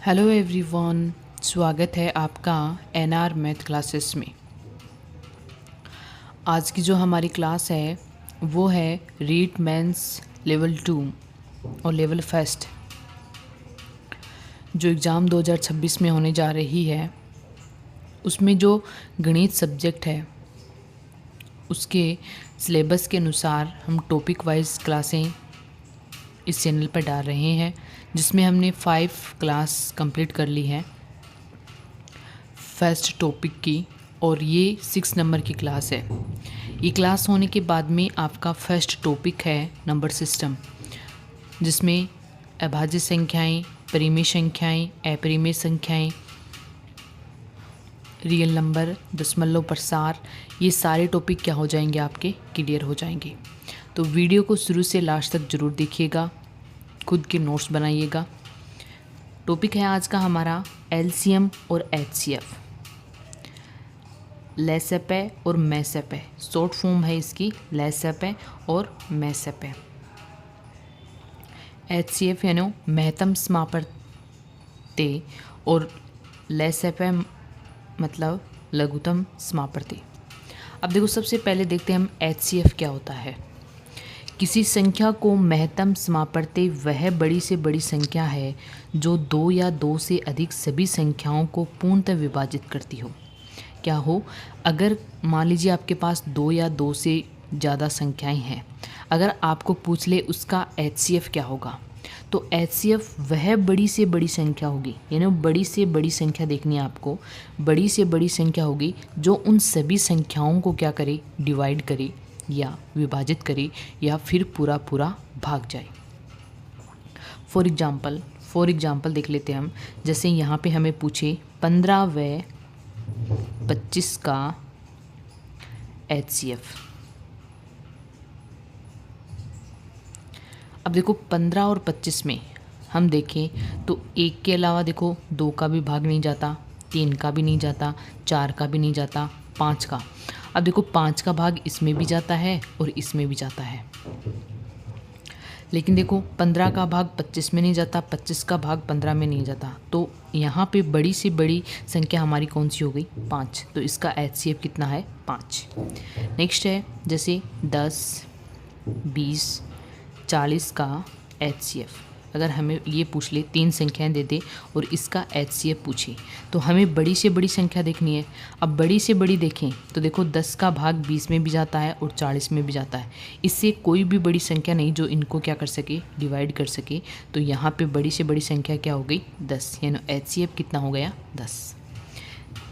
Hello everyone, स्वागत है आपका एनआर मैथ क्लासेस में। आज की जो हमारी क्लास है वो है रीट मेंस लेवल 2 और लेवल फर्स्ट जो एग्ज़ाम 2026 में होने जा रही है। उसमें जो गणित सब्जेक्ट है उसके सिलेबस के अनुसार हम टॉपिक वाइज क्लासें इस चैनल पर डाल रहे हैं, जिसमें हमने 5 क्लास कंप्लीट कर ली है फर्स्ट टॉपिक की, और ये 6 नंबर की क्लास है। ये क्लास होने के बाद में आपका फर्स्ट टॉपिक है नंबर सिस्टम, जिसमें अभाज्य संख्याएं, परिमेय संख्याएं, अपरिमेय संख्याएं, रियल नंबर, दशमलव प्रसार, ये सारे टॉपिक क्या हो जाएंगे, आपके क्लियर हो जाएंगे। तो वीडियो को शुरू से लास्ट तक ज़रूर देखिएगा, खुद के नोट्स बनाइएगा। टॉपिक है आज का हमारा एलसीएम और एचसीएफ, लेसेपे और मैसेपे, शॉर्ट फॉर्म है इसकी लेसेपे और मैसेपे। एचसीएफ यानी महत्तम समापर्ते और लेसेपे मतलब लघुतम समापर्ते। अब देखो, सबसे पहले देखते हैं हम एचसीएफ क्या होता है। किसी संख्या को महत्तम समापर्ते वह बड़ी से बड़ी संख्या है जो 2 या 2 से अधिक सभी संख्याओं को पूर्णतः विभाजित करती हो। क्या हो, अगर मान लीजिए आपके पास 2 या 2 से ज़्यादा संख्याएं हैं, अगर आपको पूछ ले उसका एचसीएफ क्या होगा, तो एचसीएफ वह बड़ी से बड़ी संख्या होगी, यानी बड़ी से बड़ी संख्या देखनी है आपको, बड़ी से बड़ी संख्या होगी जो उन सभी संख्याओं को क्या करे, डिवाइड करे या विभाजित करे या फिर पूरा पूरा भाग जाए। फॉर एग्जाम्पल देख लेते हैं हम। जैसे यहाँ पे हमें पूछे 15 व 25 का एचसीएफ। अब देखो 15 और 25 में हम देखें तो एक के अलावा देखो 2 का भी भाग नहीं जाता, 3 का भी नहीं जाता, 4 का भी नहीं जाता, 5 का। अब देखो 5 का भाग इसमें भी जाता है और इसमें भी जाता है, लेकिन देखो 15 का भाग 25 में नहीं जाता, 25 का भाग 15 में नहीं जाता। तो यहाँ पे बड़ी से बड़ी संख्या हमारी कौन सी हो गई, 5। तो इसका एचसीएफ कितना है, 5। नेक्स्ट है जैसे 10, 20, 40 का एचसीएफ। अगर हमें ये पूछ ले, 3 संख्याएं दे दे और इसका एचसीएफ पूछे, तो हमें बड़ी से बड़ी संख्या देखनी है। अब बड़ी से बड़ी देखें तो देखो 10 का भाग 20 में भी जाता है और 40 में भी जाता है। इससे कोई भी बड़ी संख्या नहीं जो इनको क्या कर सके, डिवाइड कर सके। तो यहाँ पे बड़ी से बड़ी संख्या क्या हो गई, 10, यानी एचसीएफ कितना हो गया, 10।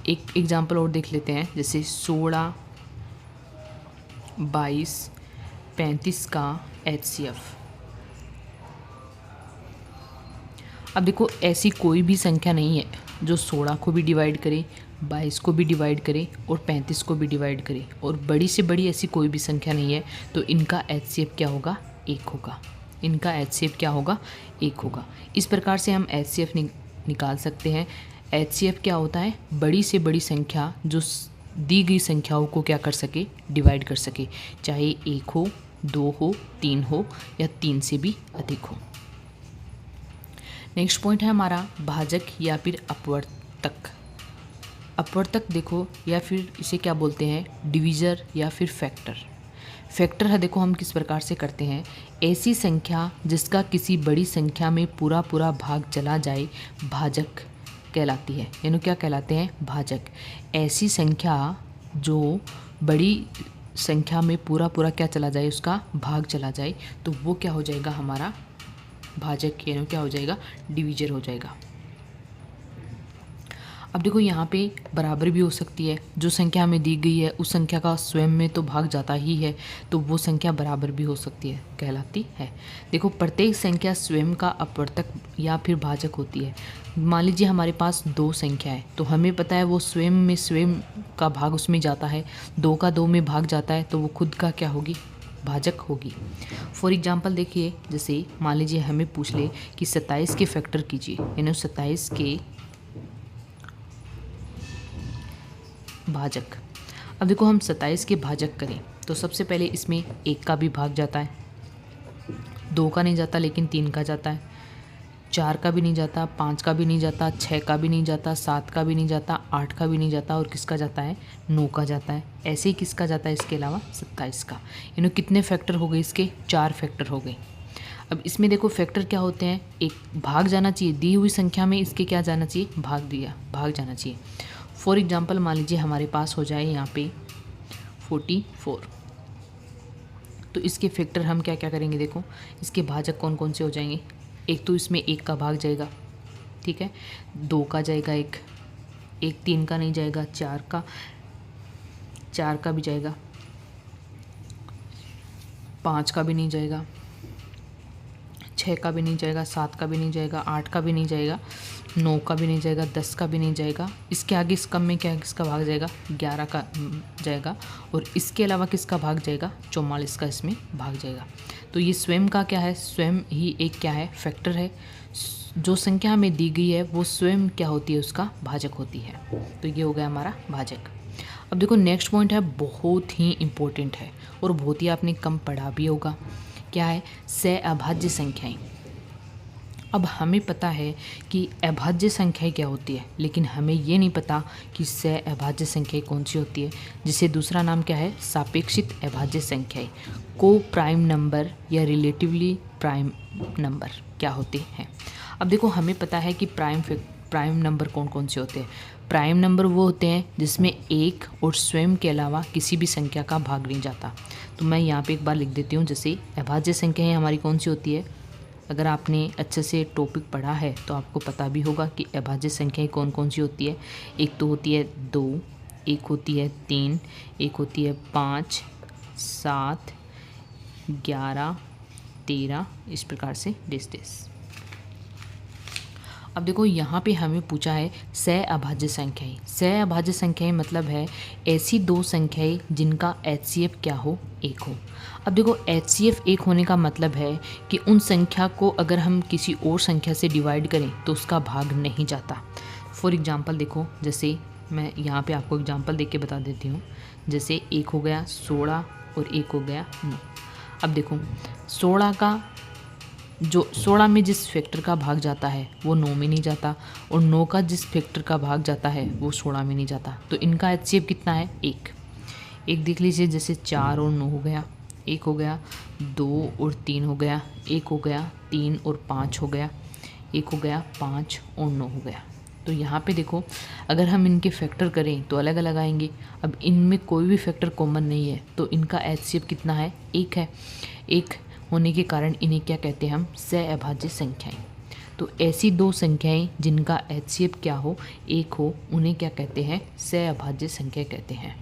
एक एग्जाम्पल और देख लेते हैं, जैसे 16, 22, 35 का एचसीएफ। अब देखो ऐसी कोई भी संख्या नहीं है जो 16 को भी डिवाइड करे, 22 को भी डिवाइड करे और 35 को भी डिवाइड करे, और बड़ी से बड़ी ऐसी कोई भी संख्या नहीं है। तो इनका एचसीएफ क्या होगा, 1 होगा। इनका एचसीएफ क्या होगा, 1 होगा। इस प्रकार से हम एचसीएफ निकाल सकते हैं। एचसीएफ क्या होता है, बड़ी से बड़ी संख्या जो दी गई संख्याओं को क्या कर सके, डिवाइड कर सके, चाहे 1 हो, 2 हो, 3 हो या 3 से भी अधिक हो। नेक्स्ट पॉइंट है हमारा भाजक या फिर अपवर्तक। अपवर्तक देखो, या फिर इसे क्या बोलते हैं, डिवीज़र या फिर फैक्टर। फैक्टर है देखो हम किस प्रकार से करते हैं, ऐसी संख्या जिसका किसी बड़ी संख्या में पूरा पूरा भाग चला जाए भाजक कहलाती है। यानी क्या कहलाते हैं, भाजक। ऐसी संख्या जो बड़ी संख्या में पूरा पूरा क्या चला जाए, उसका भाग चला जाए, तो वो क्या हो जाएगा, हमारा भाजक, यानी क्या हो जाएगा, डिवीजर हो जाएगा। अब देखो यहाँ पे बराबर भी हो सकती है, जो संख्या हमें दी गई है उस संख्या का स्वयं में तो भाग जाता ही है, तो वो संख्या बराबर भी हो सकती है, कहलाती है। देखो प्रत्येक संख्या स्वयं का अपवर्तक या फिर भाजक होती है। मान लीजिए हमारे पास 2 संख्या है, तो हमें पता है वो स्वयं का भाग उसमें जाता है, 2 का 2 में भाग जाता है, तो वो खुद का क्या होगी, भाजक होगी। फॉर एग्जाम्पल देखिए, जैसे मान लीजिए हमें पूछ ले कि 27 के फैक्टर कीजिए, यानी 27 के भाजक। अब देखो हम 27 के भाजक करें तो सबसे पहले इसमें 1 का भी भाग जाता है, 2 का नहीं जाता लेकिन 3 का जाता है, 4 का भी नहीं जाता, 5 का भी नहीं जाता, 6 का भी नहीं जाता, 7 का भी नहीं जाता, 8 का भी नहीं जाता, और किसका जाता है? 9 का जाता है। ऐसे ही किसका जाता है इसके अलावा? 27 का। कितने फैक्टर हो गए इसके? 4 फैक्टर हो गए। अब इसमें देखो फैक्टर क्या होते हैं, एक भाग जाना चाहिए, दी हुई संख्या में इसके क्या जाना चाहिए? भाग जाना चाहिए। फॉर एग्जाम्पल मान लीजिए हमारे पास हो जाए यहाँ पे 44, तो इसके फैक्टर हम क्या क्या करेंगे? देखो इसके भाजक कौन कौन से हो जाएंगे? एक तो इसमें 1 का भाग जाएगा, ठीक है, 2 का जाएगा, एक 3 का नहीं जाएगा, 4 का भी जाएगा, 5 का भी नहीं जाएगा, 6 का भी नहीं जाएगा, 7 का भी नहीं जाएगा, 8 का भी नहीं जाएगा, 9 का भी नहीं जाएगा, 10 का भी नहीं जाएगा। इसके आगे इस कम में क्या किसका भाग जाएगा? 11 का जाएगा। और इसके अलावा किसका भाग जाएगा? 44 का इसमें भाग जाएगा। तो ये स्वयं का क्या है? स्वयं ही एक क्या है? फैक्टर है। जो संख्या हमें दी गई है वो स्वयं क्या होती है? उसका भाजक होती है। तो ये हो गया हमारा भाजक। अब देखो नेक्स्ट पॉइंट है, बहुत ही इम्पोर्टेंट है और बहुत ही आपने कम पढ़ा भी होगा। क्या है? सहअभाज्य संख्याएं। अब हमें पता है कि अभाज्य संख्याएं क्या होती है, लेकिन हमें ये नहीं पता कि सहअभाज्य संख्याएं कौन सी होती है, जिसे दूसरा नाम क्या है? सापेक्षित अभाज्य संख्याएं, को प्राइम नंबर या रिलेटिवली प्राइम नंबर क्या होते हैं। अब देखो हमें पता है कि प्राइम नंबर कौन कौन से होते हैं। प्राइम नंबर वो होते हैं जिसमें एक और स्वयं के अलावा किसी भी संख्या का भाग नहीं जाता। तो मैं यहाँ पे एक बार लिख देती हूँ, जैसे अभाज्य संख्याएं हमारी कौन सी होती है। अगर आपने अच्छे से टॉपिक पढ़ा है तो आपको पता भी होगा कि अभाज्य संख्याएं कौन कौन सी होती है। एक तो होती है 2, एक होती है 3, एक होती है 5, 7, 11, 13, इस प्रकार से डिस। अब देखो यहाँ पे हमें पूछा है सहअभाज्य संख्याएं। सहअभाज्य संख्याएं मतलब है ऐसी दो संख्याएं जिनका HCF क्या हो? 1 हो। अब देखो HCF 1 होने का मतलब है कि उन संख्या को अगर हम किसी और संख्या से डिवाइड करें तो उसका भाग नहीं जाता। फॉर एग्जांपल देखो, जैसे मैं यहाँ पे आपको एग्जांपल देख के बता देती हूँ। जैसे एक हो गया 16 और एक हो गया 9। अब देखो 16 में जिस फैक्टर का भाग जाता है वो 9 में नहीं जाता, और 9 का जिस फैक्टर का भाग जाता है वो 16 में नहीं जाता। तो इनका HCF कितना है? 1 देख लीजिए, जैसे 4 और 9 हो गया, 1 हो गया, 2 और 3 हो गया, 1 हो गया, 3 और 5 हो गया, 1 हो गया, 5 और 9 हो गया। तो यहाँ पे देखो अगर हम इनके फैक्टर करें तो अलग अलग आएंगे। अब इनमें कोई भी फैक्टर कॉमन नहीं है, तो इनका HCF कितना है? 1 है। 1 होने के कारण इन्हें क्या कहते हैं हम? सहअभाज्य संख्याएं। तो ऐसी दो संख्याएं जिनका HCF क्या हो? 1 हो, उन्हें क्या कहते हैं? सहअभाज्य संख्या कहते हैं।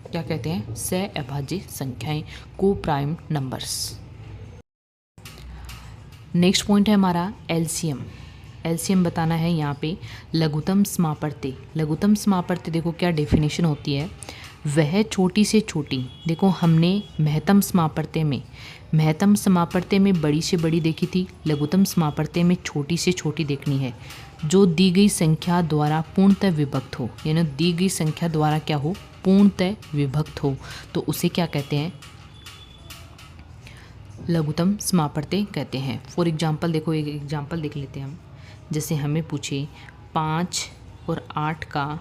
क्या कहते हैं? सहअभाज्य संख्याएं, को प्राइम नंबर्स। नेक्स्ट पॉइंट है हमारा एलसीएम बताना है यहाँ पे। लघुत्तम समापत्ति। लघुत्तम समापत्ति देखो क्या डेफिनेशन होती है। वह छोटी से छोटी, देखो हमने महत्तम समापत्ति में बड़ी से बड़ी देखी थी, लघुत्तम समापत्ति में छोटी से छोटी देखनी है, जो दी गई संख्या द्वारा पूर्णतः विभक्त हो। यानी दी गई संख्या द्वारा क्या हो? पूर्णतः विभक्त हो, तो उसे क्या कहते हैं? लघुत्तम समापत्ति कहते हैं। फॉर एग्जाम्पल देखो, एक एग्जाम्पल देख लेते हैं हम। जैसे हमें पूछे 5 और 8 का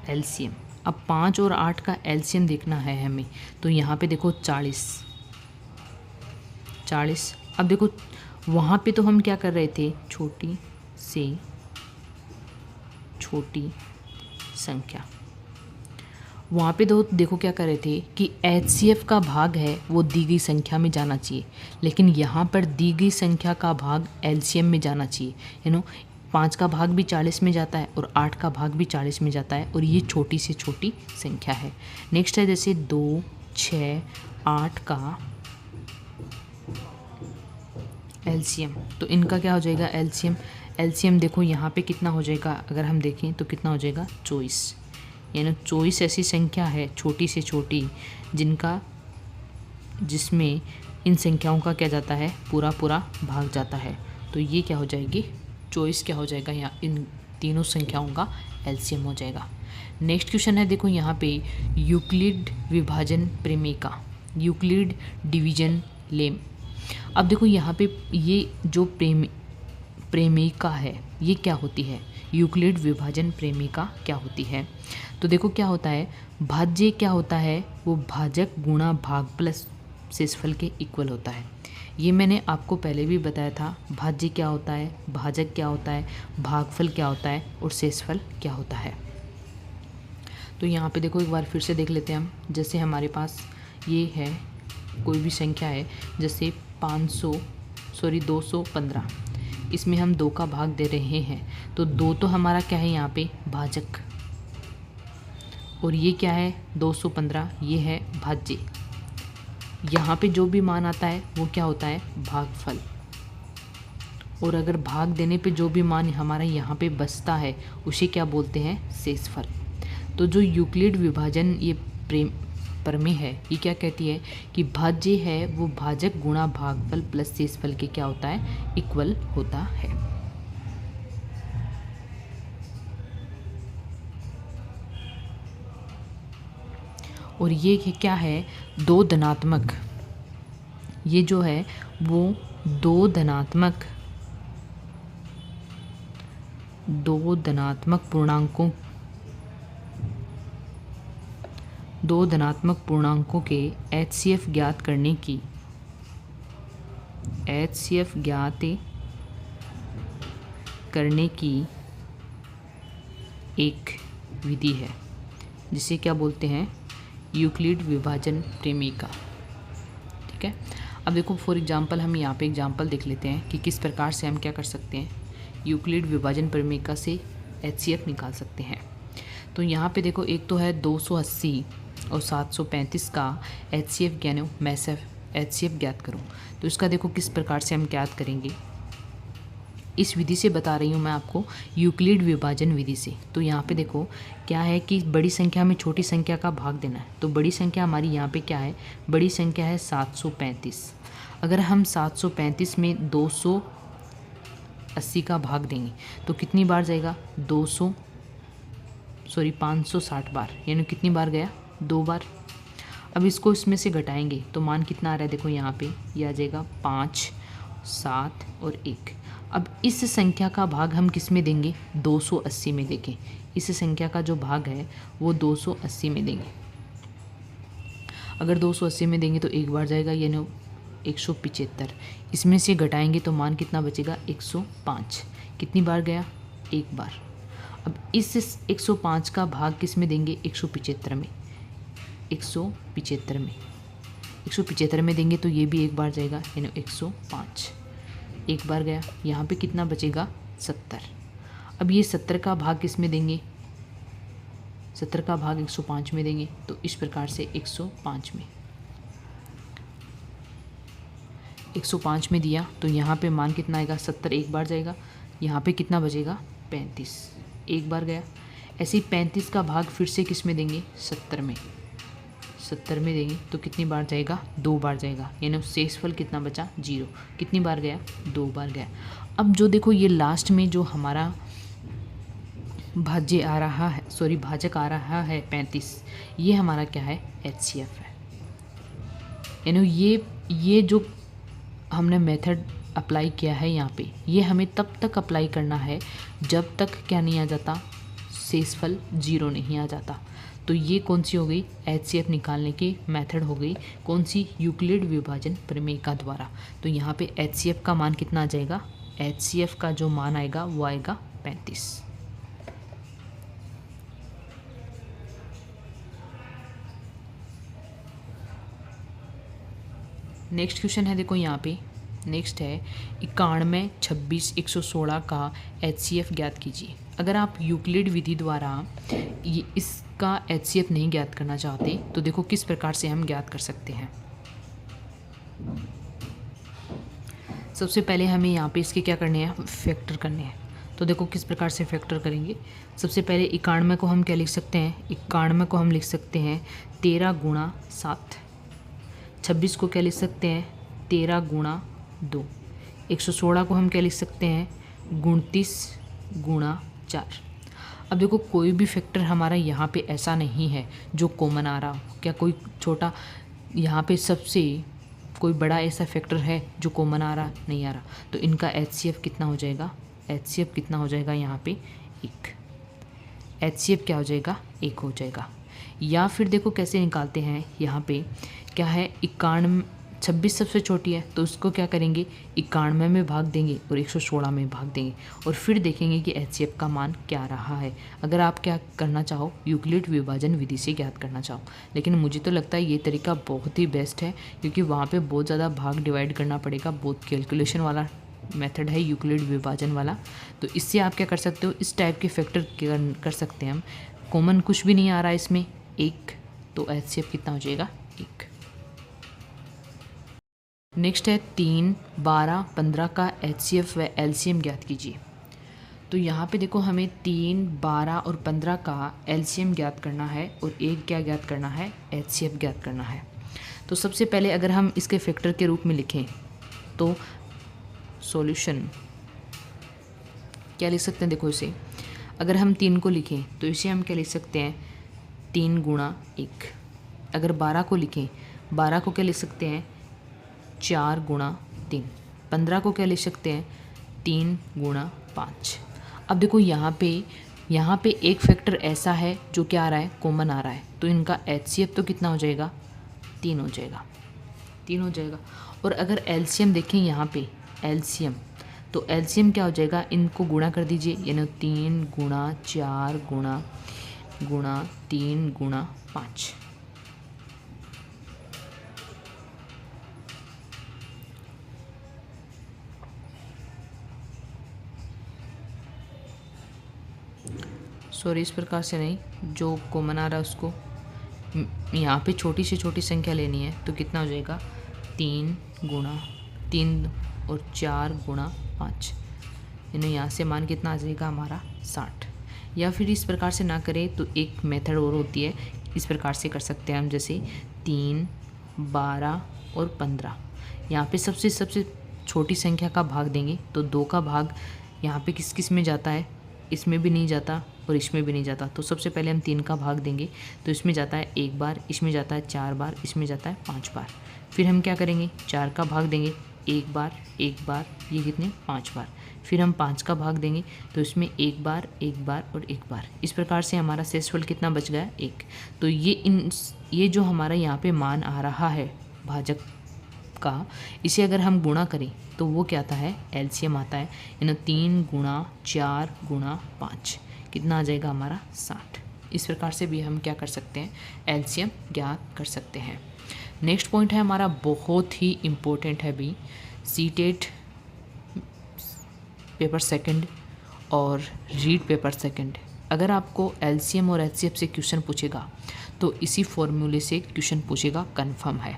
एलसीएम। अब 5 और 8 का एलसीएम देखना है हमें, तो यहाँ पे देखो 40। अब देखो वहाँ पे तो हम क्या कर रहे थे? छोटी से छोटी संख्या। वहाँ पे तो देखो क्या कर रहे थे कि HCF का भाग है वो दी गई संख्या में जाना चाहिए, लेकिन यहाँ पर दी गई संख्या का भाग LCM में जाना चाहिए। 5 का भाग भी 40 में जाता है और 8 का भाग भी 40 में जाता है, और ये छोटी से छोटी संख्या है। नेक्स्ट है जैसे 2, 6, 8 का LCM। तो इनका क्या हो जाएगा? LCM देखो यहाँ पे कितना हो जाएगा? अगर हम देखें तो कितना हो जाएगा? 24। यानी 24 ऐसी संख्या है छोटी से छोटी जिसमें इन संख्याओं का क्या जाता है? पूरा भाग जाता है। तो ये क्या हो जाएगी? 24 क्या हो जाएगा? यहाँ इन तीनों संख्याओं का LCM हो जाएगा। नेक्स्ट क्वेश्चन है देखो यहाँ पे, यूक्लिड विभाजन प्रमेय का, यूक्लिड डिवीजन लेम। अब देखो यहाँ पे ये जो प्रेमिका है ये क्या होती है, यूक्लिड विभाजन प्रेमिका क्या होती है। तो देखो क्या होता है, भाज्य क्या होता है, वो भाजक गुणा भाग प्लस शेषफल के इक्वल होता है। ये मैंने आपको पहले भी बताया था, भाज्य क्या होता है, भाजक क्या होता है, भागफल क्या होता है और शेषफल क्या होता है। तो यहाँ पे देखो एक बार फिर से देख लेते हैं हम। जैसे हमारे पास ये है कोई भी संख्या है, जैसे 215, इसमें हम 2 का भाग दे रहे हैं, तो 2 तो हमारा क्या है यहाँ पे भाजक, और ये क्या है 215, ये है भाज्य। यहाँ पे जो भी मान आता है वो क्या होता है भागफल, और अगर भाग देने पे जो भी मान हमारा यहाँ पे बचता है उसे क्या बोलते हैं शेषफल। तो जो यूक्लिड विभाजन ये प्रमेय है ये क्या कहती है कि भाज्य है वो भाजक गुणा भागफल प्लस शेषफल के क्या होता है इक्वल होता है। और ये क्या है दो धनात्मक, ये जो है वो दो धनात्मक पूर्णांकों के HCF ज्ञात करने की एक विधि है जिसे क्या बोलते हैं यूक्लिड विभाजन प्रेमिका। ठीक है, अब देखो फॉर एग्जांपल हम यहाँ पे एग्जांपल देख लेते हैं कि किस प्रकार से हम क्या कर सकते हैं यूक्लिड विभाजन प्रेमिका से HCF निकाल सकते हैं। तो यहाँ पे देखो एक तो है 280 और 735 का HCF ज्ञात करो। तो इसका देखो किस प्रकार से हम ज्ञात करेंगे, इस विधि से बता रही हूँ मैं आपको, यूक्लिड विभाजन विधि से। तो यहाँ पे देखो क्या है कि बड़ी संख्या में छोटी संख्या का भाग देना है। तो बड़ी संख्या हमारी यहाँ पे क्या है, बड़ी संख्या है 735। अगर हम 735 में 280 का भाग देंगे तो कितनी बार जाएगा 560 बार, यानी कितनी बार गया 2 बार। अब इसको इसमें से घटाएंगे तो मान कितना आ रहा है, देखो यहाँ पे ये आ जाएगा 5, 7 और 1। अब इस संख्या का भाग हम किस में देंगे 280 में। देखें इस संख्या का जो भाग है वो 280 में देंगे। अगर 280 में देंगे तो एक बार जाएगा, यानी 175। इसमें से घटाएंगे तो मान कितना बचेगा 105। कितनी बार गया, एक बार। अब इस 105 का भाग किस में देंगे 175 में। 175 में देंगे तो ये भी एक बार जाएगा, यानी 105 एक बार गया। यहाँ पे कितना बचेगा 70। अब ये 70 का भाग किस में देंगे, 70 का भाग 105 में देंगे। तो इस प्रकार से 105 में दिया तो यहाँ पे मान कितना आएगा 70 एक बार जाएगा। यहाँ पे कितना बचेगा 35 एक बार गया। ऐसे ही 35 का भाग फिर से किस में देंगे 70 में देंगे तो कितनी बार जाएगा 2 बार जाएगा, यानी शेषफल कितना बचा 0। कितनी बार गया 2 बार गया। अब जो देखो ये लास्ट में जो हमारा भाजक आ रहा है 35, ये हमारा क्या है HCF है। यानी ये जो हमने मेथड अप्लाई किया है यहाँ पे, ये हमें तब तक अप्लाई करना है जब तक क्या नहीं आ जाता, शेषफल 0 नहीं आ जाता। तो ये कौन सी हो गई HCF निकालने की मेथड हो गई, कौन सी यूक्लिड विभाजन प्रमेय द्वारा। तो यहाँ पे HCF का मान कितना आ जाएगा, HCF का जो मान आएगा वो आएगा 35। नेक्स्ट क्वेश्चन है, देखो यहाँ पे नेक्स्ट है 91, 26, 116 का HCF ज्ञात कीजिए। अगर आप यूक्लिड विधि द्वारा ये इसका HCF नहीं ज्ञात करना चाहते तो देखो किस प्रकार से हम ज्ञात कर सकते हैं। सबसे पहले हमें यहाँ पे इसके क्या करने हैं, फैक्टर करने हैं। तो देखो किस प्रकार से फैक्टर करेंगे। सबसे पहले 91 को हम क्या लिख सकते हैं, 91 को हम लिख सकते हैं 13 गुणा 7। 26 को क्या लिख सकते हैं 13 गुणा 2। 116 को हम क्या लिख सकते हैं 29 गुणा 4। अब देखो कोई भी फैक्टर हमारा यहाँ पे ऐसा नहीं है जो कॉमन आ रहा हो। क्या कोई छोटा यहाँ पे सबसे कोई बड़ा ऐसा फैक्टर है जो कॉमन आ रहा नहीं आ रहा, तो इनका HCF कितना हो जाएगा, HCF कितना हो जाएगा यहाँ पे 1, HCF क्या हो जाएगा 1 हो जाएगा। या फिर देखो कैसे निकालते हैं, यहाँ पे क्या है 26 सबसे छोटी है तो उसको क्या करेंगे 91 में भाग देंगे और 116 में भाग देंगे और फिर देखेंगे कि HCF का मान क्या रहा है। अगर आप क्या करना चाहो यूक्लिड विभाजन विधि से ज्ञात करना चाहो, लेकिन मुझे तो लगता है ये तरीका बहुत ही बेस्ट है क्योंकि वहाँ पे बहुत ज़्यादा भाग डिवाइड करना पड़ेगा, बहुत कैलकुलेशन वाला मेथड है यूक्लिड विभाजन वाला। तो इससे आप क्या कर सकते हो, इस टाइप के फैक्टर कर सकते हैं हम। कॉमन कुछ भी नहीं आ रहा है इसमें 1, तो HCF कितना हो जाएगा 1। नेक्स्ट है 3, 12, 15 का HCF व LCM ज्ञात कीजिए। तो यहाँ पे देखो हमें 3, 12 और 15 का LCM ज्ञात करना है और एक क्या ज्ञात करना है HCF ज्ञात करना है। तो सबसे पहले अगर हम इसके फैक्टर के रूप में लिखें तो सॉल्यूशन क्या लिख सकते हैं, देखो इसे अगर हम 3 को लिखें तो इसे हम क्या लिख सकते हैं 3 गुणा 1। अगर 12 को लिखें 12 को क्या लिख सकते हैं 4 गुणा 3। 15 को क्या लिख सकते हैं 3 गुणा 5। अब देखो यहाँ पे एक फैक्टर ऐसा है जो क्या आ रहा है कॉमन आ रहा है, तो इनका HCF तो कितना हो जाएगा 3 हो जाएगा, 3 हो जाएगा। और अगर LCM देखें यहाँ पे LCM, तो LCM क्या हो जाएगा, इनको गुणा कर दीजिए, यानी 3 गुणा 4 गुणा 3 गुणा 5। सॉरी इस प्रकार से नहीं, जो कॉमन आ रहा है उसको यहाँ पे छोटी से छोटी संख्या लेनी है, तो कितना हो जाएगा 3 गुणा 3 और 4 गुणा 5, यानी यहाँ से मान कितना आ जाएगा हमारा 60। या फिर इस प्रकार से ना करें तो एक मेथड और होती है, इस प्रकार से कर सकते हैं हम, जैसे 3, 12 और 15, यहाँ पे सबसे छोटी संख्या का भाग देंगे तो 2 का भाग यहाँ पे किस किस में जाता है, इसमें भी नहीं जाता और इसमें भी नहीं जाता। तो सबसे पहले हम 3 का भाग देंगे तो इसमें जाता है 1 बार, इसमें जाता है 4 बार, इसमें जाता है 5 बार। फिर हम क्या करेंगे 4 का भाग देंगे 1 बार, 1 बार, ये कितने 5 बार। फिर हम 5 का भाग देंगे तो इसमें 1 बार, 1 बार और 1 बार। इस प्रकार से हमारा शेषफल कितना बच गया 1। तो ये जो हमारा यहाँ पे मान आ रहा है भाजक का, इसे अगर हम गुणा करें तो वो क्या आता है LCM आता है, यानी 3 गुणा 4 गुणा 5 कितना आ जाएगा हमारा 60। इस प्रकार से भी हम क्या कर सकते हैं LCM ज्ञात कर सकते हैं। नेक्स्ट पॉइंट है हमारा बहुत ही इम्पोर्टेंट है भी, सीटेट पेपर सेकंड और रीड पेपर सेकंड। अगर आपको LCM और HCF से क्वेश्चन पूछेगा तो इसी फॉर्मूले से क्वेश्चन पूछेगा, कन्फर्म है।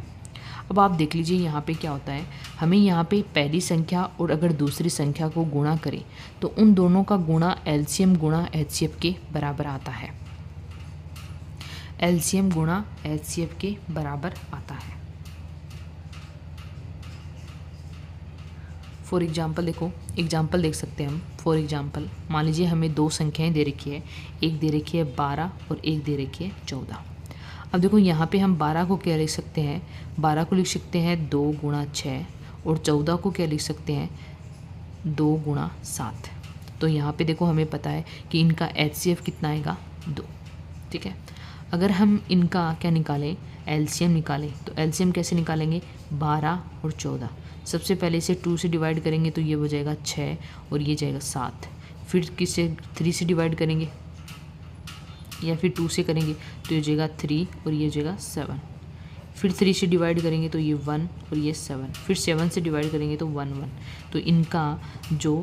अब आप देख लीजिए यहाँ पे क्या होता है, हमें यहाँ पे पहली संख्या और अगर दूसरी संख्या को गुणा करें तो उन दोनों का गुणा LCM गुणा HCF के बराबर आता है, LCM गुणा HCF के बराबर आता है। फॉर एग्जाम्पल देखो, एग्जाम्पल देख सकते हैं हम। फॉर एग्जाम्पल मान लीजिए हमें 2 संख्याएं दे रखी है, एक दे रखी है 12 और एक दे रखी है 14। अब देखो यहाँ पे हम 12 को क्या लिख सकते हैं, 12 को लिख सकते हैं 2 गुणा 6 और 14 को क्या लिख सकते हैं 2 गुणा 7। तो यहाँ पे देखो हमें पता है कि इनका HCF कितना आएगा 2, ठीक है। अगर हम इनका क्या निकालें LCM निकालें तो LCM कैसे निकालेंगे 12 और 14, सबसे पहले इसे 2 से डिवाइड करेंगे तो ये हो जाएगा 6 और ये जाएगा 7। फिर किससे 3 से डिवाइड करेंगे या फिर 2 से करेंगे तो ये हो जाएगा 3 और ये हो जाएगा 7। फिर 3 से डिवाइड करेंगे तो ये 1 और ये 7। फिर 7 से डिवाइड करेंगे तो 1 1। तो इनका जो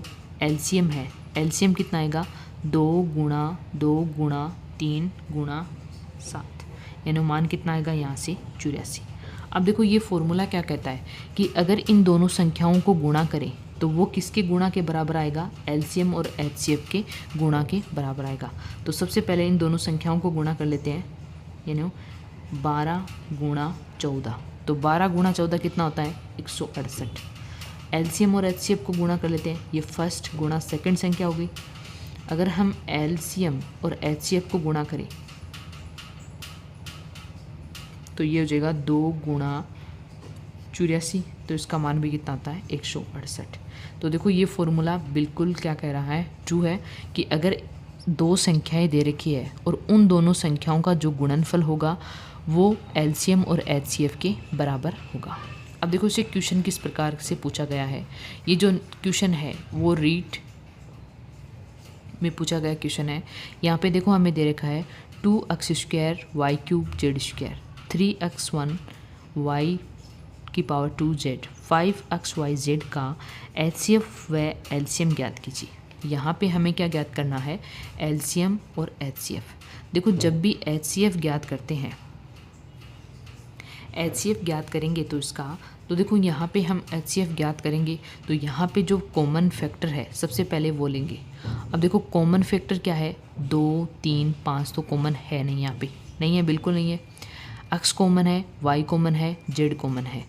LCM है, LCM कितना आएगा 2 गुणा 3 गुणा 7, यानी मान कितना आएगा यहाँ से 84। अब देखो ये फॉर्मूला क्या कहता है कि अगर इन दोनों संख्याओं को गुणा करें तो वो किसके गुणा के बराबर आएगा, LCM और HCF के गुणा के बराबर आएगा। तो सबसे पहले इन दोनों संख्याओं को गुणा कर लेते हैं, यानी 12 गुणा 14। तो 12 गुणा 14 कितना होता है 168। LCM और HCF को गुणा कर लेते हैं, ये फर्स्ट गुणा सेकंड संख्या हो गई। अगर हम LCM और HCF को गुणा करें तो ये हो जाएगा 2 गुणा 84, तो इसका मान भी कितना आता है 168। तो देखो ये फॉर्मूला बिल्कुल क्या कह रहा है, ट्रू है कि अगर दो संख्याएं दे रखी है और उन दोनों संख्याओं का जो गुणनफल होगा वो एलसीएम और एचसीएफ के बराबर होगा। अब देखो इसे क्वेश्चन किस प्रकार से पूछा गया है। ये जो क्वेश्चन है वो रीट में पूछा गया क्वेश्चन है। यहाँ पे देखो हमें दे रखा है 2x² y³ z², 3x1 y⁻²z, 5xyz का एचसीएफ व एलसीएम ज्ञात कीजिए। यहाँ पे हमें क्या ज्ञात करना है, एलसीएम और एचसीएफ। देखो जब भी एचसीएफ ज्ञात करते हैं, एचसीएफ ज्ञात करेंगे तो इसका, तो देखो यहाँ पे हम एचसीएफ ज्ञात करेंगे तो यहाँ पे जो कॉमन फैक्टर है सबसे पहले वो लेंगे। अब देखो कॉमन फैक्टर क्या है, 2 3 5 तो कॉमन है नहीं, यहाँ पे नहीं है, बिल्कुल नहीं है। एक्स कॉमन है, वाई कॉमन है, जेड कॉमन है।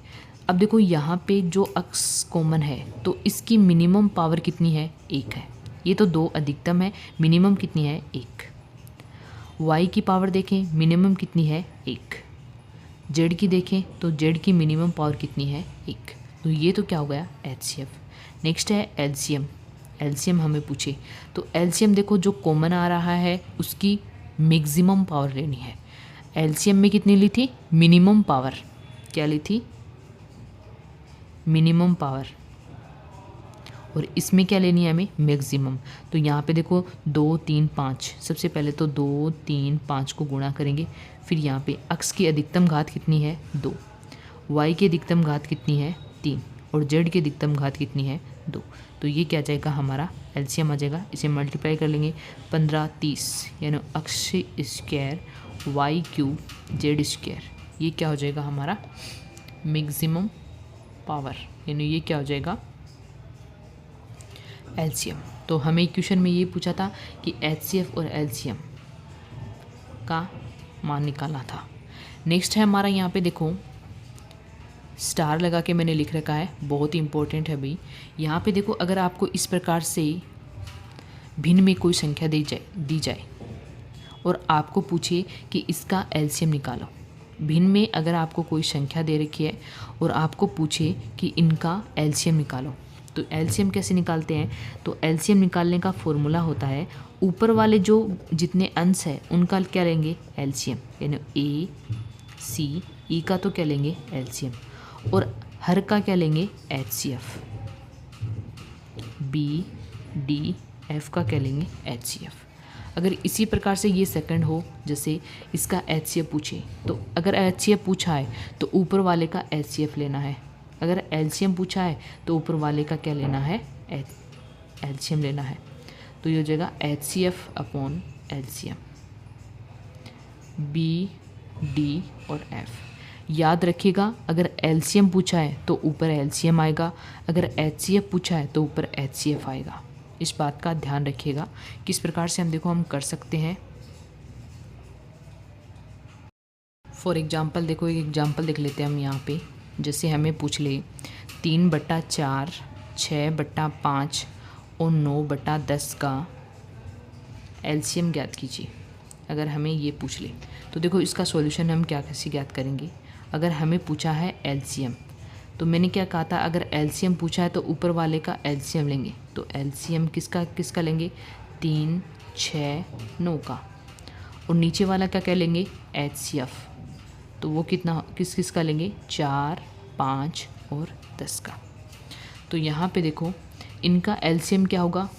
अब देखो यहाँ पे जो एक्स कॉमन है तो इसकी मिनिमम पावर कितनी है, 1 है। ये तो 2 अधिकतम है, मिनिमम कितनी है, 1। वाई की पावर देखें, मिनिमम कितनी है, 1। जेड की देखें तो जेड की मिनिमम पावर कितनी है, 1। तो ये तो क्या हो गया, एचसीएफ। नेक्स्ट है एलसीएम। एलसीएम हमें पूछे तो एलसीएम देखो जो कॉमन आ रहा है उसकी मैक्सिमम पावर लेनी है। एलसीएम में कितनी ली थी, मिनिमम पावर, क्या ली थी, मिनिमम पावर, और इसमें क्या लेनी है हमें, मैक्सिमम। तो यहाँ पे देखो 2 3 5, सबसे पहले तो 2 3 5 को गुणा करेंगे, फिर यहाँ पे एक्स की अधिकतम घात कितनी है, 2, वाई की अधिकतम घात कितनी है, 3, और जेड की अधिकतम घात कितनी है, 2। तो ये क्या आ जाएगा, हमारा एलसीएम आ जाएगा। इसे मल्टीप्लाई कर लेंगे, 15 30 यानी x² y³ z², ये क्या हो जाएगा हमारा मैक्सिमम पावर, यानी ये क्या हो जाएगा, एलसीएम। तो हमें क्वेश्चन में ये पूछा था कि एचसीएफ और एलसीएम का मान निकालना था। नेक्स्ट है हमारा, यहाँ पे देखो स्टार लगा के मैंने लिख रखा है, बहुत ही इंपॉर्टेंट है भाई। यहाँ पे देखो अगर आपको इस प्रकार से भिन्न में कोई संख्या दी जाए और आपको पूछे कि इसका एलसीएम निकालो। भिन्न में अगर आपको कोई संख्या दे रखी है और आपको पूछे कि इनका एलसीएम निकालो, तो एलसीएम कैसे निकालते हैं, तो एलसीएम निकालने का फॉर्मूला होता है, ऊपर वाले जो जितने अंश है उनका क्या लेंगे, एलसीएम, यानी ए सी ई का तो क्या लेंगे, एलसीएम, और हर का क्या लेंगे, एचसीएफ, बी डी एफ का क्या लेंगे, एचसीएफ। अगर इसी प्रकार से ये सेकंड हो, जैसे इसका एचसीएफ पूछे, तो अगर एचसीएफ पूछा है तो ऊपर वाले का एचसीएफ लेना है, अगर एलसीएम पूछा है तो ऊपर वाले का क्या लेना है, एलसीएम लेना है। तो ये हो जाएगा HCF upon LCM, B D और एफ। याद रखिएगा अगर एलसीएम पूछा है तो ऊपर एलसीएम आएगा, अगर एचसीएफ पूछा है तो ऊपर एचसीएफ आएगा। इस बात का ध्यान रखिएगा। किस प्रकार से हम देखो हम कर सकते हैं। फॉर एग्जांपल देखो, एक एग्जांपल देख लेते हैं हम यहाँ पे। जैसे हमें पूछ ले 3/4, 6/5 और 9/10 का एलसीएम ज्ञात कीजिए। अगर हमें ये पूछ ले तो देखो इसका सॉल्यूशन हम क्या कैसे ज्ञात करेंगे। अगर हमें पूछा है एलसीएम, तो मैंने क्या कहा था, अगर एलसीएम पूछा है तो ऊपर वाले का एलसीएम लेंगे। तो एलसीएम किसका लेंगे, 3 6 9 का, और नीचे वाला का क्या लेंगे, एचसीएफ, तो वो कितना किसका लेंगे, 4 5 और 10 का। तो यहाँ पे देखो इनका एलसीएम क्या होगा,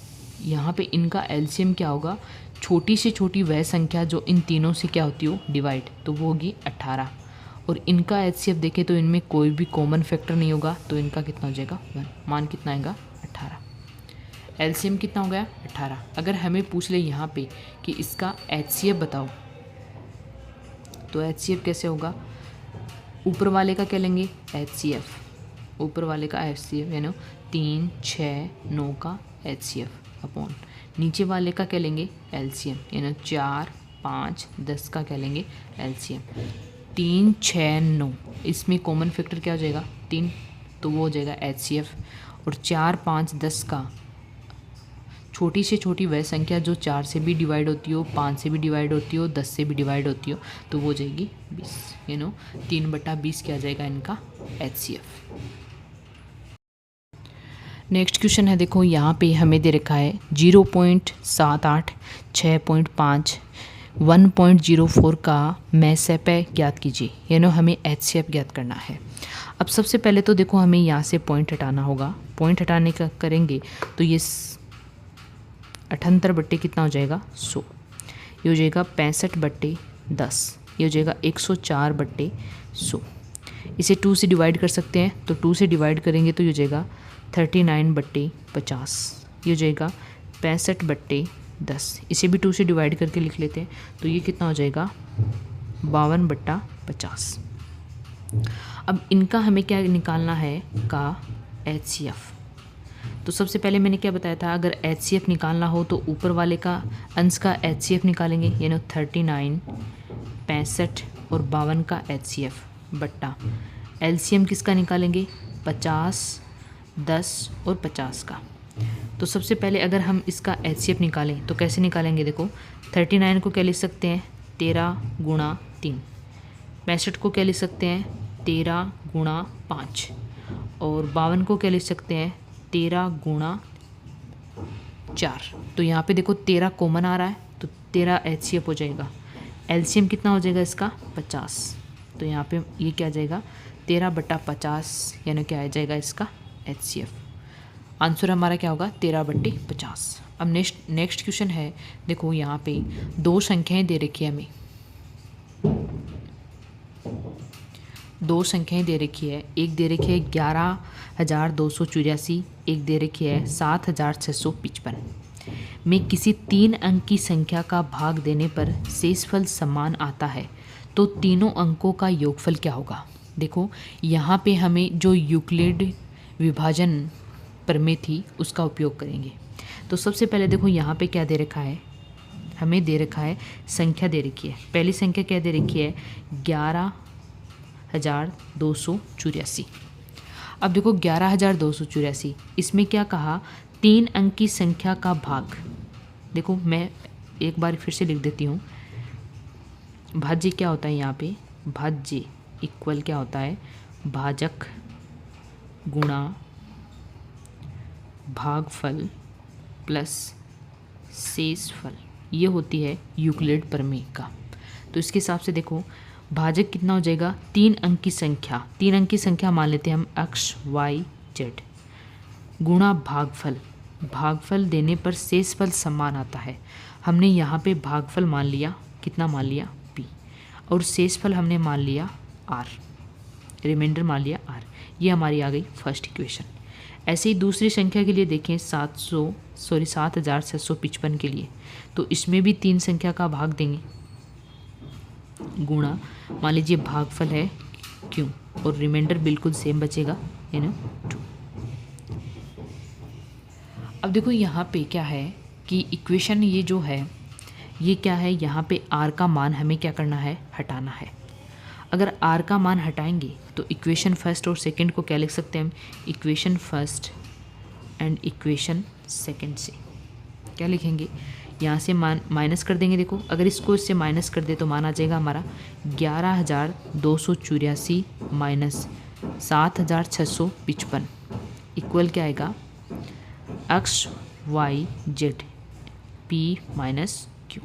यहाँ पे इनका एलसीएम क्या होगा, छोटी से छोटी वह संख्या जो इन तीनों से क्या होती हो डिवाइड, तो वो होगी 18। और इनका एचसीएफ देखें तो इनमें कोई भी कॉमन फैक्टर नहीं होगा, तो इनका कितना हो जाएगा 1, मान कितना आएगा 18। एलसीएम कितना हो गया 18। अगर हमें पूछ ले यहाँ पे कि इसका एचसीएफ बताओ, तो एचसीएफ कैसे होगा, ऊपर वाले का क्या लेंगे, एचसीएफ, ऊपर वाले का एचसीएफ यानी 3 6 9 का एचसीएफ अपॉन नीचे वाले का क्या लेंगे, एलसीएम यानी 4 5 10 का क्या लेंगे, एलसीएम। 3 6 9 इसमें कॉमन फैक्टर क्या हो जाएगा, 3, तो वो हो जाएगा एचसीएफ। और 4 5 10 का छोटी से छोटी वह संख्या जो 4 से भी डिवाइड होती हो, 5 से भी डिवाइड होती हो, 10 से भी डिवाइड होती हो, तो वो हो जाएगी 20। 3/20 क्या आ जाएगा इनका HCF। नेक्स्ट क्वेश्चन है, देखो यहाँ पे हमें दे रखा है 0.78, 6.5, 1.04 का MSEP ज्ञात कीजिए, हमें HCF ज्ञात करना है। अब सबसे पहले तो देखो हमें यहाँ से पॉइंट हटाना होगा। पॉइंट हटाने का करेंगे तो ये 78 बट्टे कितना हो जाएगा 100, ये हो जाएगा 65/10, ये हो जाएगा 104/100। इसे 2 से डिवाइड कर सकते हैं, तो 2 से डिवाइड करेंगे तो ये हो जाएगा 39/50, ये हो जाएगा 65/10। इसे भी 2 से डिवाइड करके लिख लेते हैं, तो ये कितना हो जाएगा 52/50। अब इनका हमें क्या निकालना है का HCF। तो सबसे पहले मैंने क्या बताया था, अगर HCF निकालना हो तो ऊपर वाले का अंश का HCF निकालेंगे, 39, 65 और 52 का HCF बट्टा LCM किसका निकालेंगे 50, 10 और 50 का। तो सबसे पहले अगर हम इसका HCF निकालें तो कैसे निकालेंगे, देखो 39 को क्या लिख सकते हैं 13 × 3, 65 को क्या लिख सकते हैं 13 × 5 और 52 को क्या लिख सकते हैं 13 × 4। तो यहाँ पे देखो 13 कॉमन आ रहा है तो 13 HCF हो जाएगा। LCM कितना हो जाएगा इसका 50, तो यहाँ पे ये क्या आ जाएगा 13/50, क्या आ जाएगा इसका HCF। आंसर हमारा क्या होगा 13/50। अब नेक्स्ट क्वेश्चन है, देखो यहाँ पे 2 संख्याएं दे रखी है हमें, 2 संख्याएं दे रखी है। एक दे रखी है 11,284, एक दे रखी है 7,655 में किसी 3 अंक की संख्या का भाग देने पर शेषफल समान आता है, तो तीनों अंकों का योगफल क्या होगा। देखो यहाँ पे हमें जो यूक्लिड विभाजन प्रमेय थी उसका उपयोग करेंगे। तो सबसे पहले देखो यहाँ पे क्या दे रखा है, हमें दे रखा है संख्या दे रखी है। पहली संख्या क्या दे रखी है 11,284। अब देखो 11,284, इसमें क्या कहा 3 अंक की संख्या का भाग। देखो मैं एक बार फिर से लिख देती हूँ, भाज्य क्या होता है यहाँ पे, भाज्य इक्वल क्या होता है भाजक गुणा भागफल प्लस शेषफल, ये होती है यूक्लिड प्रमेय का। तो इसके हिसाब से देखो भाजक कितना हो जाएगा 3 अंक की संख्या, 3 अंक की संख्या मान लेते हैं हम x, y, z गुणा भागफल, भागफल देने पर शेषफल समान आता है। हमने यहाँ पे भागफल मान लिया, कितना मान लिया p, और शेषफल हमने मान लिया r, रिमाइंडर मान लिया r। ये हमारी आ गई फर्स्ट इक्वेशन। ऐसे ही दूसरी संख्या के लिए देखें 7,655 के लिए, तो इसमें भी 3 संख्या का भाग देंगे, गुणा मान लीजिए भागफल है q और रिमाइंडर बिल्कुल सेम बचेगा 2। अब देखो यहाँ पे क्या है कि इक्वेशन ये जो है ये क्या है, यहाँ पे r का मान हमें क्या करना है हटाना है। अगर r का मान हटाएंगे तो इक्वेशन फर्स्ट और सेकंड को क्या लिख सकते हैं हम, equation first and equation second से क्या लिखेंगे, यहाँ से माइनस कर देंगे। देखो अगर इसको इससे माइनस कर दे तो मान आ जाएगा हमारा 11,284 माइनस 7,655 इक्वल क्या आएगा x, y, z p minus q।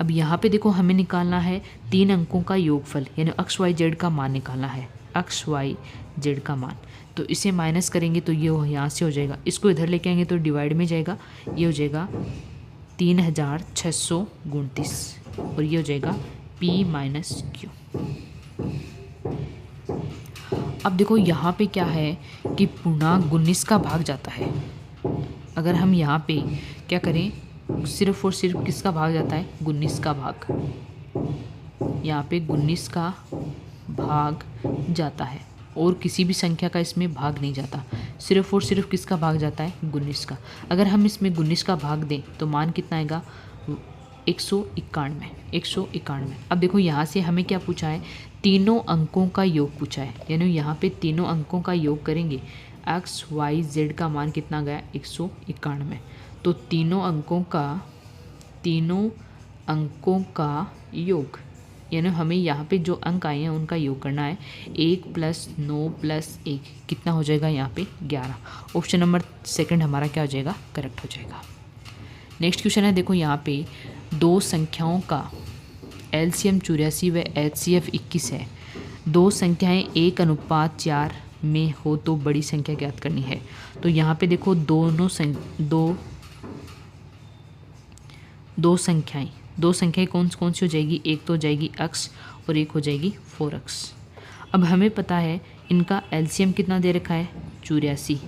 अब यहाँ पे देखो हमें निकालना है 3 अंकों का योगफल, x, y, z का मान निकालना है, x, y, z का मान। तो इसे माइनस करेंगे तो ये यहाँ से हो जाएगा, इसको इधर लेके आएंगे तो डिवाइड में जाएगा, ये हो जाएगा 3,629 और ये हो जाएगा p माइनस q। अब देखो यहाँ पे क्या है कि पूर्णांक 19 का भाग जाता है। अगर हम यहाँ पे क्या करें, सिर्फ और सिर्फ किसका भाग जाता है 19 का भाग, यहाँ पे 19 का भाग जाता है और किसी भी संख्या का इसमें भाग नहीं जाता, सिर्फ और सिर्फ किसका भाग जाता है 19 का। अगर हम इसमें 19 का भाग दें तो मान कितना आएगा 191। अब देखो यहाँ से हमें क्या पूछा है, तीनों अंकों का योग पूछा है, यहाँ पे तीनों अंकों का योग करेंगे। एक्स वाई जेड का मान कितना गया 191। तो तीनों अंकों का योग, यानी हमें यहाँ पे जो अंक आए हैं उनका योग करना है। 1 + 9 + 1 कितना हो जाएगा यहाँ पे 11। ऑप्शन नंबर सेकंड हमारा क्या हो जाएगा, करेक्ट हो जाएगा। नेक्स्ट क्वेश्चन है, देखो यहाँ पे दो संख्याओं का LCM 84 व HCF 21 है। दो संख्याएं 1:4 में हो तो बड़ी संख्या ज्ञात करनी है। तो यहाँ पे देखो दो संख्याएं कौन कौन सी हो जाएगी, एक तो हो जाएगी x और एक हो जाएगी 4x। अब हमें पता है इनका LCM कितना दे रखा है 84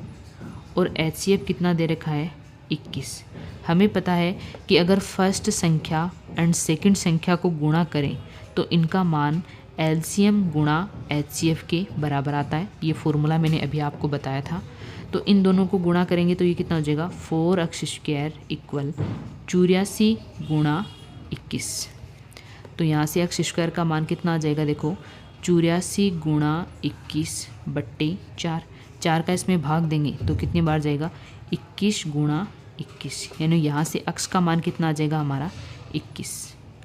और HCF कितना दे रखा है 21। हमें पता है कि अगर फर्स्ट संख्या एंड सेकंड संख्या को गुणा करें तो इनका मान LCM गुणा HCF के बराबर आता है। ये फॉर्मूला मैंने अभी आपको बताया था। तो इन दोनों को गुणा करेंगे तो ये कितना हो जाएगा 4x² = 84 गुणा 21। तो यहाँ से x² का मान कितना आ जाएगा, देखो 84 गुणा 21/4। 4 का इसमें भाग देंगे तो कितनी बार जाएगा 21 गुणा 21, यानी यहाँ से x का मान कितना आ जाएगा हमारा 21।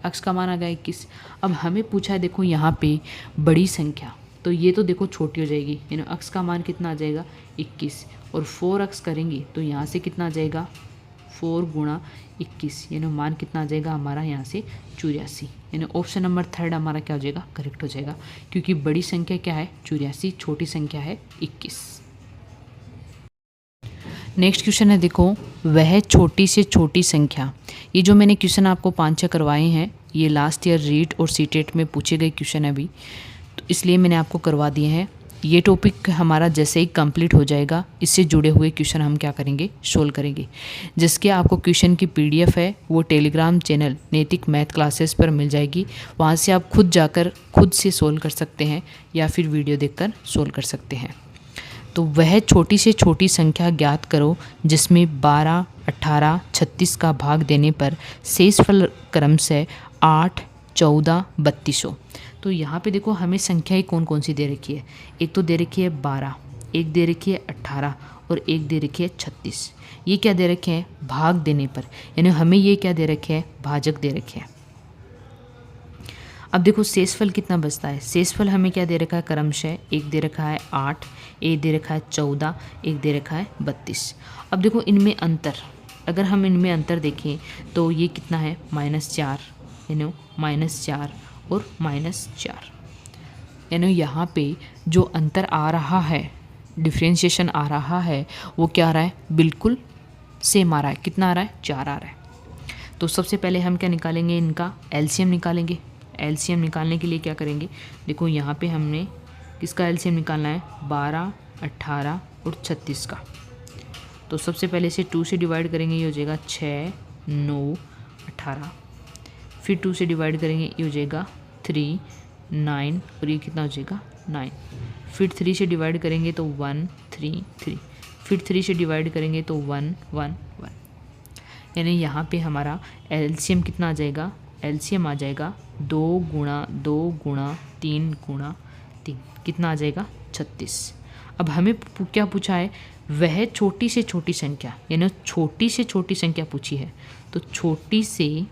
x का मान आ गया 21। अब हमें पूछा है देखो यहाँ पे बड़ी संख्या, तो ये तो देखो छोटी हो जाएगी, यानी x का मान कितना आ जाएगा 21 और 4x करेंगे तो यहाँ से कितना आ जाएगा 4 गुणा 21, यानी मान कितना आ जाएगा हमारा यहाँ से 84। यानी ऑप्शन नंबर थर्ड हमारा क्या हो जाएगा, करेक्ट हो जाएगा, क्योंकि बड़ी संख्या क्या है 84, छोटी संख्या है 21। नेक्स्ट क्वेश्चन है, देखो वह छोटी से छोटी संख्या। ये जो मैंने क्वेश्चन आपको 5-6 करवाए हैं, ये लास्ट ईयर रीट और सीटेट में पूछे गए क्वेश्चन है अभी, तो इसलिए मैंने आपको करवा दिए हैं। ये टॉपिक हमारा जैसे ही कंप्लीट हो जाएगा, इससे जुड़े हुए क्वेश्चन हम क्या करेंगे, सोल्व करेंगे। जिसके आपको क्वेश्चन की PDF है वो टेलीग्राम चैनल नैतिक मैथ क्लासेस पर मिल जाएगी। वहाँ से आप खुद जाकर खुद से सोल्व कर सकते हैं या फिर वीडियो देखकर सोल्व कर सकते हैं। तो वह छोटी से छोटी संख्या ज्ञात करो जिसमें 12, 18, 36 का भाग देने पर शेषफल क्रमशः 8, 14, 32 हो। तो यहाँ पे देखो हमें संख्याएं कौन कौन सी दे रखी है, एक तो दे रखी है 12, एक दे रखी है 18 और एक दे रखी है 36। ये क्या दे रखे हैं, भाग देने पर, यानी हमें ये क्या दे रखे हैं, भाजक दे रखे हैं। अब देखो शेषफल कितना बचता है, शेषफल हमें क्या दे रखा है क्रमशः, एक दे रखा है 8, एक दे रखा है 14, एक दे रखा है 32। अब देखो इनमें अंतर, अगर हम इनमें अंतर देखें तो ये कितना है -4, यानी -4 और -4, यानी यहाँ पे जो अंतर आ रहा है, डिफ्रेंशिएशन आ रहा है, वो क्या आ रहा है, बिल्कुल सेम आ रहा है। कितना आ रहा है, 4 आ रहा है। तो सबसे पहले हम क्या निकालेंगे, इनका LCM निकालेंगे। LCM निकालने के लिए क्या करेंगे, देखो यहाँ पे हमने किसका LCM निकालना है, 12, 18 और 36 का। तो सबसे पहले इसे 2 से डिवाइड करेंगे, ये हो जाएगा 6, 9, 18। फिर 2 से डिवाइड करेंगे, ये हो जाएगा 3, 9 और ये कितना हो जाएगा 9। फिर 3 से डिवाइड करेंगे तो 1, 3, 3। फिर 3 से डिवाइड करेंगे तो 1, 1, 1। यानी यहाँ पे हमारा LCM कितना आ जाएगा, LCM आ जाएगा 2 गुणा 2 गुणा 3 गुणा 3, कितना आ जाएगा 36। अब हमें क्या पूछा है, वह छोटी से छोटी संख्या, यानी छोटी से छोटी संख्या पूछी है। तो छोटी से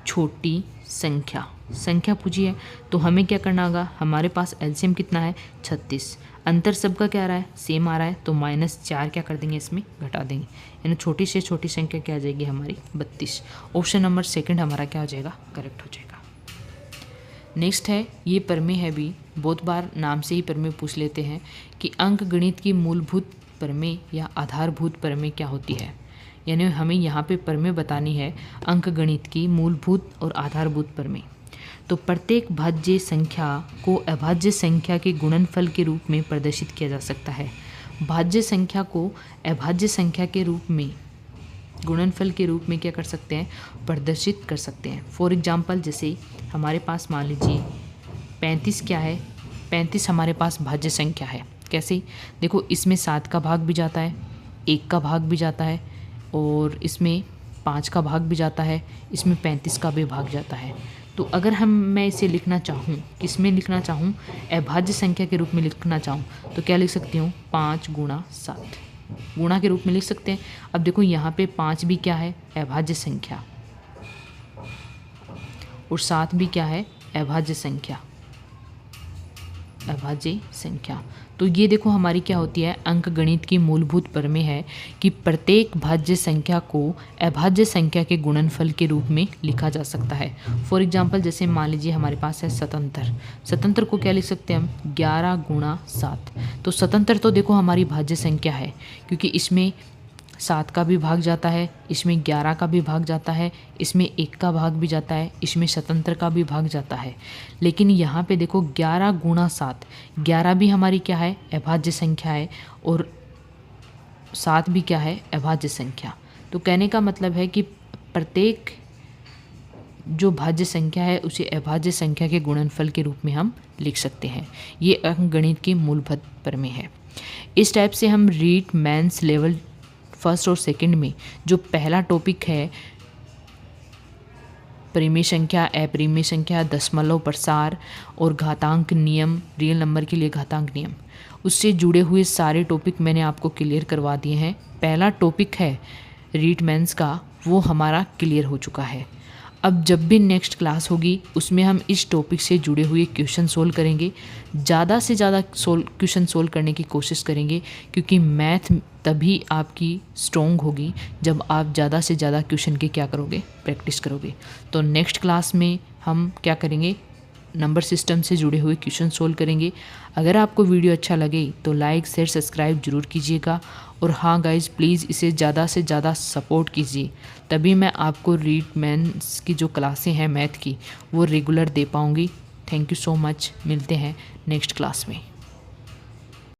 छोटी संख्या पूछी है, तो हमें क्या करना होगा, हमारे पास LCM कितना है 36, अंतर सबका क्या आ रहा है, सेम आ रहा है, तो -4 क्या कर देंगे, इसमें घटा देंगे, यानी छोटी से छोटी संख्या क्या आ जाएगी हमारी 32। ऑप्शन नंबर सेकंड हमारा क्या हो जाएगा, करेक्ट हो जाएगा। नेक्स्ट है, ये प्रमेय है भी, बहुत बार नाम से ही प्रमेय पूछ लेते हैं कि अंक गणित की मूलभूत प्रमेय या आधारभूत प्रमेय क्या होती है। यानी हमें यहाँ पे प्रमेय बतानी है अंक गणित की मूलभूत और आधारभूत प्रमेय। तो प्रत्येक भाज्य संख्या को अभाज्य संख्या के गुणनफल के रूप में प्रदर्शित किया जा सकता है। भाज्य संख्या को अभाज्य संख्या के रूप में, गुणनफल के रूप में क्या कर सकते हैं, प्रदर्शित कर सकते हैं। फॉर एग्जाम्पल, जैसे हमारे पास मान लीजिए 35 क्या है, 35 हमारे पास भाज्य संख्या है। कैसे, देखो इसमें 7 का भाग भी जाता है, 1 का भाग भी जाता है और इसमें 5 का भाग भी जाता है, इसमें 35 का भी भाग जाता है। तो अगर मैं इसे लिखना चाहूँ, किस में लिखना चाहूँ, अभाज्य संख्या के रूप में लिखना चाहूँ, तो क्या लिख सकती हूँ, 5 गुणा 7 गुणा के रूप में लिख सकते हैं। अब देखो यहाँ पे 5 भी क्या है, अभाज्य संख्या, और 7 भी क्या है, अभाज्य संख्या, अभाज्य संख्या। तो ये देखो हमारी क्या होती है, अंकगणित की मूलभूत प्रमेय है कि प्रत्येक भाज्य संख्या को अभाज्य संख्या के गुणनफल के रूप में लिखा जा सकता है। फॉर एग्जांपल जैसे मान लीजिए हमारे पास है स्वतंत्र को क्या लिख सकते हैं हम, 11 गुणा 7। तो स्वतंत्र तो देखो हमारी भाज्य संख्या है, क्योंकि इसमें 7 का भी भाग जाता है, इसमें 11 का भी भाग जाता है, इसमें 1 का भाग भी जाता है, इसमें स्वतंत्र का भी भाग जाता है। लेकिन यहाँ पे देखो 11 गुणा 7, 11 भी हमारी क्या है, अभाज्य संख्या है, और 7 भी क्या है, अभाज्य संख्या। तो कहने का मतलब है कि प्रत्येक जो भाज्य संख्या है उसे अभाज्य संख्या के गुणनफल के रूप में हम लिख सकते हैं। ये अंकगणित की मूलभूत प्रमेय है। इस टाइप से हम रीट मेंस लेवल फर्स्ट और सेकंड में जो पहला टॉपिक है, परिमेय संख्या, अपरिमेय संख्या, दशमलव प्रसार और घातांक नियम, रियल नंबर के लिए घातांक नियम, उससे जुड़े हुए सारे टॉपिक मैंने आपको क्लियर करवा दिए हैं। पहला टॉपिक है रीट मेंस का, वो हमारा क्लियर हो चुका है। अब जब भी नेक्स्ट क्लास होगी उसमें हम इस टॉपिक से जुड़े हुए क्वेश्चन सोल्व करेंगे, ज़्यादा से ज़्यादा क्वेश्चन सोल्व करने की कोशिश करेंगे, क्योंकि मैथ तभी आपकी स्ट्रॉन्ग होगी जब आप ज़्यादा से ज़्यादा क्वेश्चन की क्या करोगे, प्रैक्टिस करोगे। तो नेक्स्ट क्लास में हम क्या करेंगे, नंबर सिस्टम से जुड़े हुए क्वेश्चन सोल्व करेंगे। अगर आपको वीडियो अच्छा लगे तो लाइक शेयर सब्सक्राइब जरूर कीजिएगा, और हाँ गाइज़ प्लीज़ इसे ज़्यादा से ज़्यादा सपोर्ट कीजिए, तभी मैं आपको रीट मेंस की जो क्लासें हैं मैथ की वो रेगुलर दे पाऊँगी। थैंक यू सो मच, मिलते हैं नेक्स्ट क्लास में।